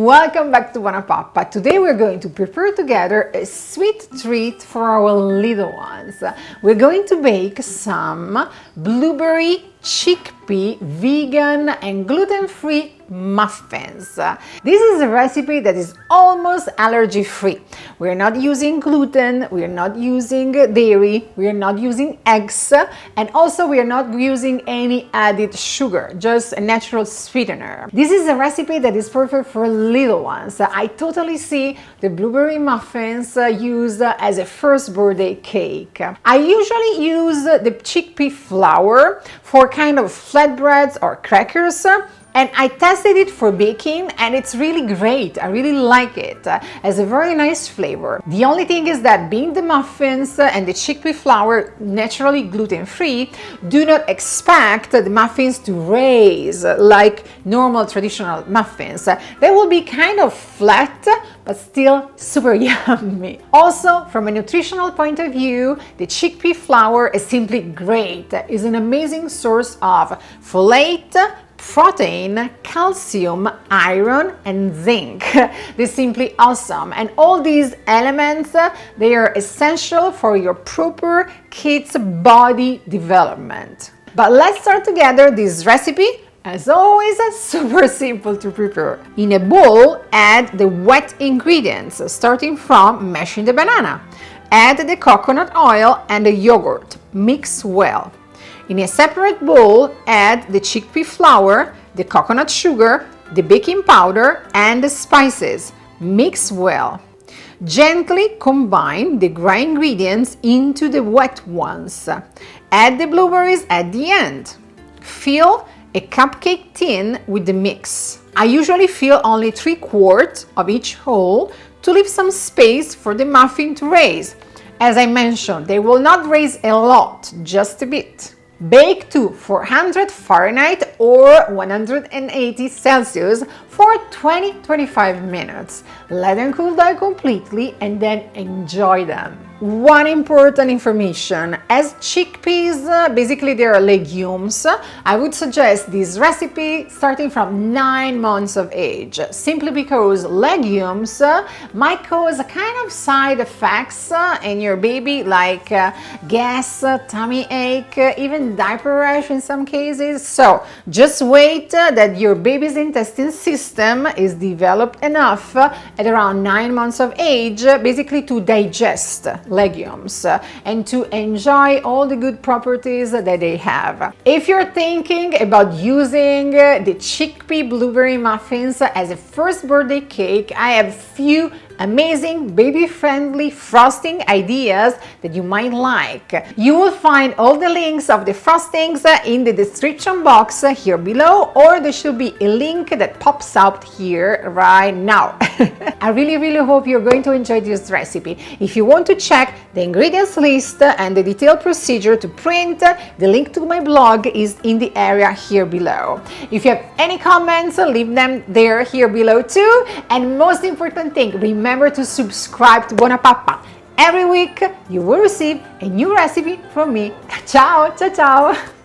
Welcome back to BuonaPappa. Today we're going to prepare together a sweet treat for our little ones. We're going to bake some blueberry chickpea vegan and gluten-free muffins. This is a recipe that is almost allergy-free. We're not using gluten, we're not using dairy, we're not using eggs, and also we are not using any added sugar, just a natural sweetener. This is a recipe that is perfect for little ones. I totally see the blueberry muffins used as a first birthday cake. I usually use the chickpea flour for kind of flatbreads or crackers, and I tested it for baking and it's really great. I really like it. It has a very nice flavor. The only thing is that being the muffins and the chickpea flour naturally gluten-free, do not expect the muffins to raise like normal traditional muffins. They will be kind of flat but still super yummy. Also, from a nutritional point of view, the chickpea flour is simply great. It's an amazing source of folate, protein, calcium, iron, and zinc. They're simply awesome, and all these elements, they are essential for your proper kids' body development. But let's start together this recipe. As always, super simple to prepare. In a bowl, add the wet ingredients, starting from mashing the banana. Add the coconut oil and the yogurt. Mix well. In a separate bowl, add the chickpea flour, the coconut sugar, the baking powder, and the spices. Mix well. Gently combine the dry ingredients into the wet ones. Add the blueberries at the end. Fill a cupcake tin with the mix. I usually fill only 3/4 of each hole to leave some space for the muffin to raise. As I mentioned, they will not raise a lot, just a bit. Bake to 400 Fahrenheit or 180 Celsius for 20-25 minutes. Let them cool down completely and then enjoy them. One important information, as chickpeas, basically they are legumes, I would suggest this recipe starting from 9 months of age, simply because legumes might cause a kind of side effects in your baby, like gas, tummy ache, even diaper rash in some cases. So just wait that your baby's intestine system is developed enough at around 9 months of age, basically to digest legumes and to enjoy all the good properties that they have. If you're thinking about using the chickpea blueberry muffins as a first birthday cake, I have few amazing baby-friendly frosting ideas that you might like. You will find all the links of the frostings in the description box here below, or there should be a link that pops out here right now. I really hope you're going to enjoy this recipe. If you want to check the ingredients list and the detailed procedure to print, the link to my blog is in the area here below. If you have any comments, leave them there here below too. And most important thing, remember to subscribe to BuonaPappa. Every week you will receive a new recipe from me. Ciao, ciao, ciao!